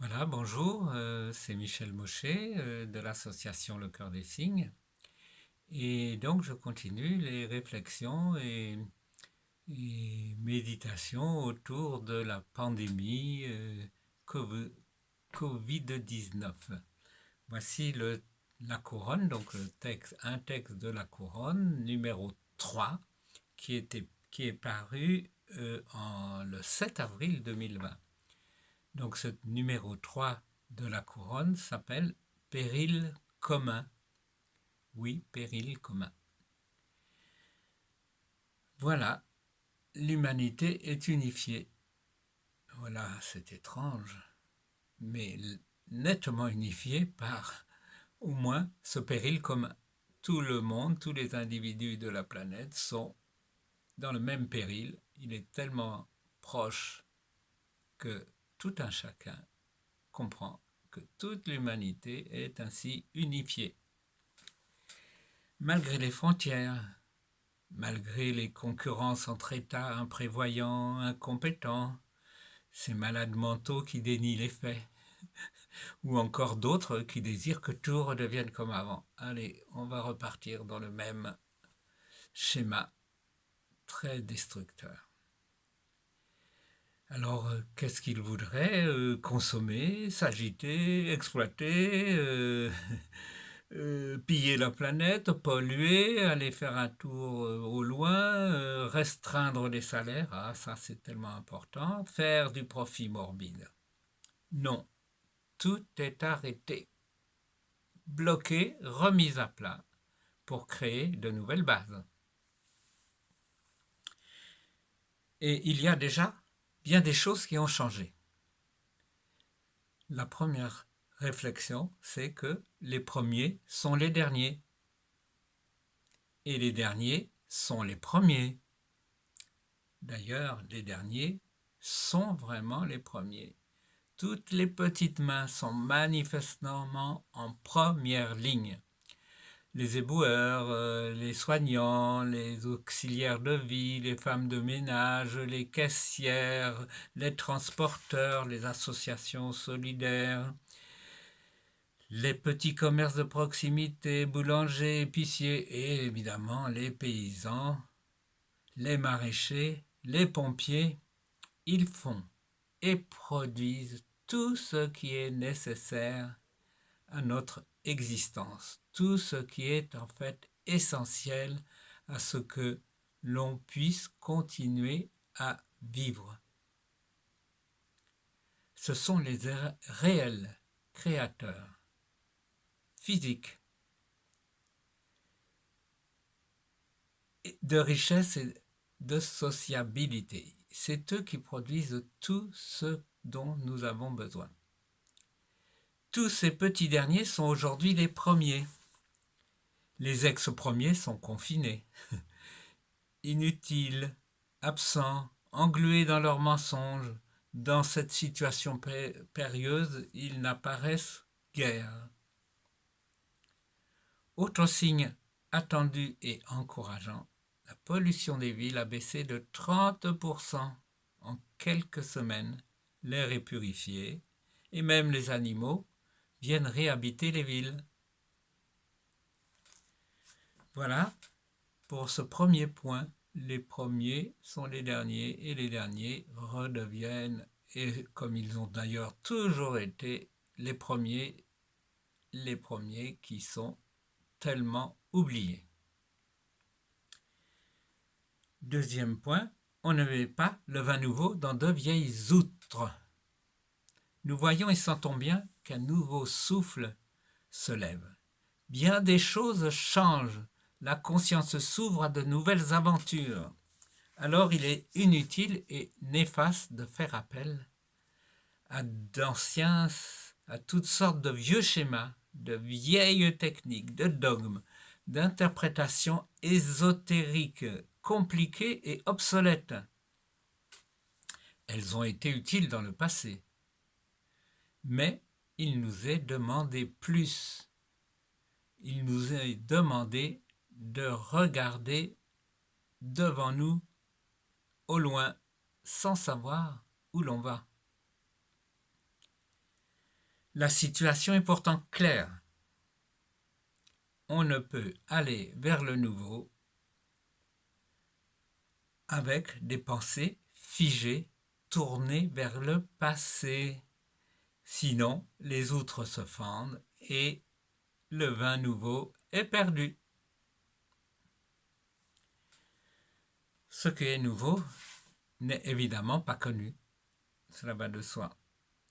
Voilà, bonjour, c'est Michel Maucher de l'association Le Cœur des Cygnes. Et donc je continue les réflexions et méditations autour de la pandémie Covid-19. Voici la couronne, donc un texte de la couronne, numéro 3, qui est paru le 7 avril 2020. Donc ce numéro 3 de la couronne s'appelle Péril commun. Oui, péril commun. Voilà, l'humanité est unifiée. Voilà, c'est étrange, mais nettement unifiée par au moins ce péril commun. Tout le monde, tous les individus de la planète sont dans le même péril. Il est tellement proche que tout un chacun comprend que toute l'humanité est ainsi unifiée. Malgré les frontières, malgré les concurrences entre États imprévoyants, incompétents, ces malades mentaux qui dénient les faits, ou encore d'autres qui désirent que tout redevienne comme avant. Allez, on va repartir dans le même schéma très destructeur. Alors, qu'est-ce qu'ils voudraient consommer, s'agiter, exploiter, piller la planète, polluer, aller faire un tour au loin, restreindre les salaires, ah ça c'est tellement important, faire du profit morbide. Non, tout est arrêté, bloqué, remis à plat pour créer de nouvelles bases. Et il y a déjà bien des choses qui ont changé. La première réflexion, c'est que les premiers sont les derniers. Et les derniers sont les premiers. D'ailleurs, les derniers sont vraiment les premiers. Toutes les petites mains sont manifestement en première ligne. Les éboueurs, les soignants, les auxiliaires de vie, les femmes de ménage, les caissières, les transporteurs, les associations solidaires, les petits commerces de proximité, boulangers, épiciers et évidemment les paysans, les maraîchers, les pompiers, ils font et produisent tout ce qui est nécessaire à notre existence, tout ce qui est en fait essentiel à ce que l'on puisse continuer à vivre. Ce sont les réels créateurs physiques de richesse et de sociabilité. C'est eux qui produisent tout ce dont nous avons besoin. Tous ces petits derniers sont aujourd'hui les premiers. Les ex-premiers sont confinés, inutiles, absents, englués dans leurs mensonges. Dans cette situation périlleuse, ils n'apparaissent guère. Autre signe attendu et encourageant, la pollution des villes a baissé de 30% en quelques semaines. L'air est purifié et même les animaux viennent réhabiter les villes. Voilà pour ce premier point. Les premiers sont les derniers et les derniers redeviennent, et comme ils ont d'ailleurs toujours été, les premiers qui sont tellement oubliés. Deuxième point, on ne met pas le vin nouveau dans de vieilles outres. Nous voyons et sentons bien qu'un nouveau souffle se lève. Bien des choses changent, la conscience s'ouvre à de nouvelles aventures. Alors il est inutile et néfaste de faire appel à d'anciens, à toutes sortes de vieux schémas, de vieilles techniques, de dogmes, d'interprétations ésotériques, compliquées et obsolètes. Elles ont été utiles dans le passé, mais il nous est demandé plus. Il nous est demandé de regarder devant nous, au loin, sans savoir où l'on va. La situation est pourtant claire. On ne peut aller vers le nouveau avec des pensées figées, tournées vers le passé. Sinon, les outres se fendent et le vin nouveau est perdu. Ce qui est nouveau n'est évidemment pas connu. Cela va de soi.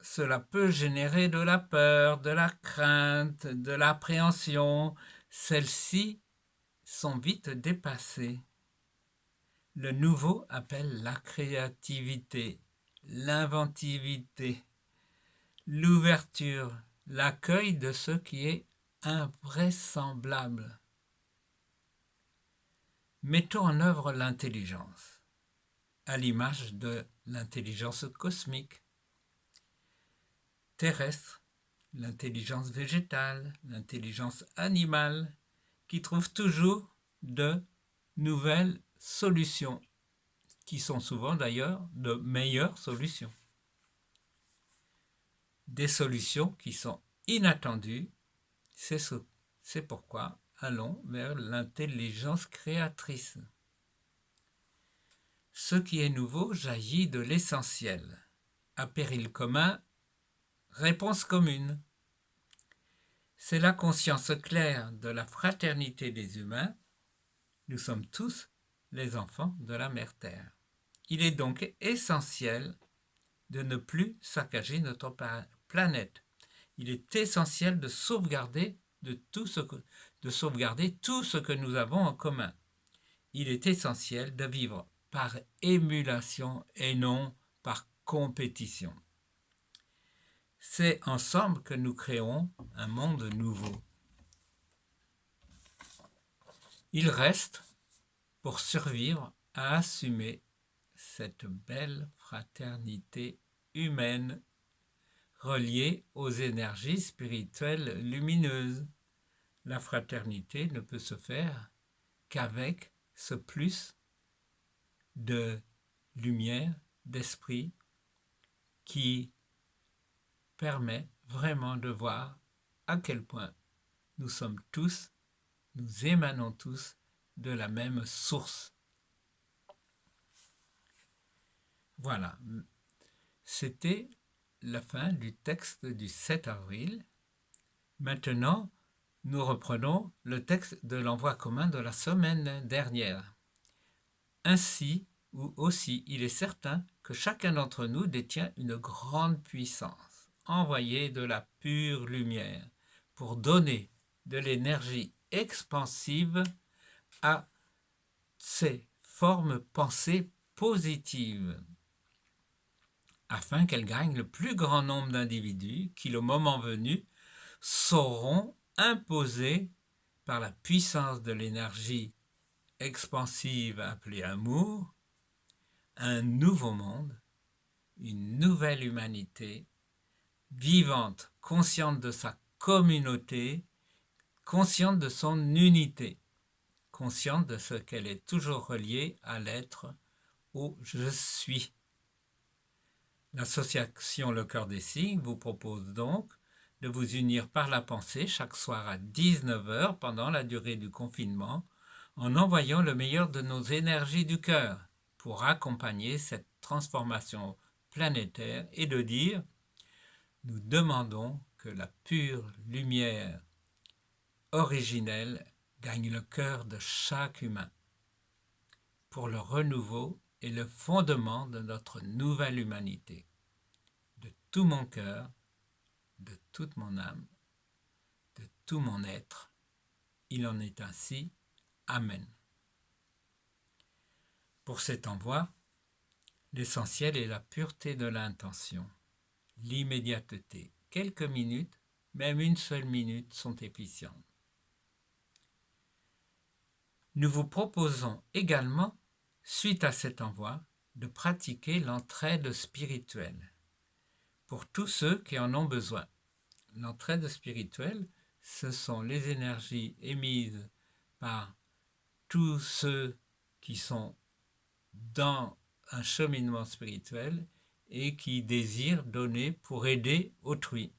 Cela peut générer de la peur, de la crainte, de l'appréhension. Celles-ci sont vite dépassées. Le nouveau appelle la créativité, l'inventivité, l'ouverture, l'accueil de ce qui est invraisemblable. Mettons en œuvre l'intelligence, à l'image de l'intelligence cosmique, terrestre, l'intelligence végétale, l'intelligence animale, qui trouve toujours de nouvelles solutions, qui sont souvent d'ailleurs de meilleures solutions. Des solutions qui sont inattendues, c'est pourquoi allons vers l'intelligence créatrice. Ce qui est nouveau jaillit de l'essentiel. À péril commun, réponse commune. C'est la conscience claire de la fraternité des humains. Nous sommes tous les enfants de la Mère Terre. Il est donc essentiel de ne plus saccager notre planète. Il est essentiel de sauvegarder tout ce que nous avons en commun. Il est essentiel de vivre par émulation et non par compétition. C'est ensemble que nous créons un monde nouveau. Il reste, pour survivre, à assumer cette belle fraternité humaine reliée aux énergies spirituelles lumineuses. La fraternité ne peut se faire qu'avec ce plus de lumière, d'esprit qui permet vraiment de voir à quel point nous sommes tous, nous émanons tous de la même source. Voilà, c'était la fin du texte du 7 avril. Maintenant, nous reprenons le texte de l'envoi commun de la semaine dernière. Ainsi ou aussi, il est certain que chacun d'entre nous détient une grande puissance, envoyée de la pure lumière, pour donner de l'énergie expansive à ces formes pensées positives, afin qu'elles gagnent le plus grand nombre d'individus qui, le moment venu, sauront imposer par la puissance de l'énergie expansive appelée amour, un nouveau monde, une nouvelle humanité, vivante, consciente de sa communauté, consciente de son unité, consciente de ce qu'elle est toujours reliée à l'être au « je suis ». L'association Le Cœur des Signes vous propose donc de vous unir par la pensée chaque soir à 19h pendant la durée du confinement en envoyant le meilleur de nos énergies du cœur pour accompagner cette transformation planétaire et de dire « Nous demandons que la pure lumière originelle gagne le cœur de chaque humain pour le renouveau et le fondement de notre nouvelle humanité. De tout mon cœur, de toute mon âme, de tout mon être, il en est ainsi. Amen. » Pour cet envoi, l'essentiel est la pureté de l'intention, l'immédiateté. Quelques minutes, même une seule minute, sont efficientes. Nous vous proposons également, suite à cet envoi, de pratiquer l'entraide spirituelle pour tous ceux qui en ont besoin. L'entraide spirituelle, ce sont les énergies émises par tous ceux qui sont dans un cheminement spirituel et qui désirent donner pour aider autrui.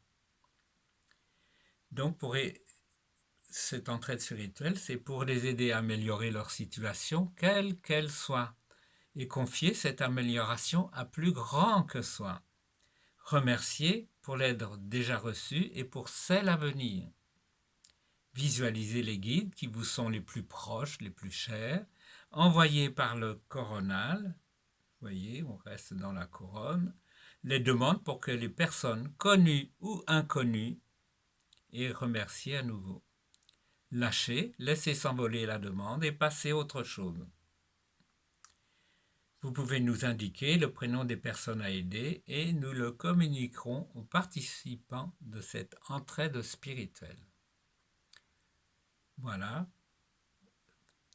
Donc, cette entraide spirituelle, c'est pour les aider à améliorer leur situation, quelle qu'elle soit, et confier cette amélioration à plus grand que soi. Remercier pour l'aide déjà reçue et pour celle à venir. Visualisez les guides qui vous sont les plus proches, les plus chers, envoyés par le coronal. Vous voyez, on reste dans la couronne. Les demandes pour que les personnes connues ou inconnues aient remercié à nouveau. Lâchez, laissez s'envoler la demande et passez à autre chose. Vous pouvez nous indiquer le prénom des personnes à aider et nous le communiquerons aux participants de cette entraide spirituelle. Voilà,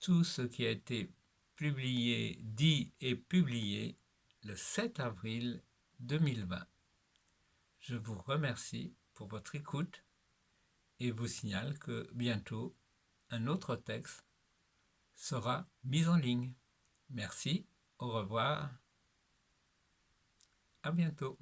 tout ce qui a été publié, dit et publié le 7 avril 2020. Je vous remercie pour votre écoute et vous signale que bientôt un autre texte sera mis en ligne. Merci, au revoir, à bientôt.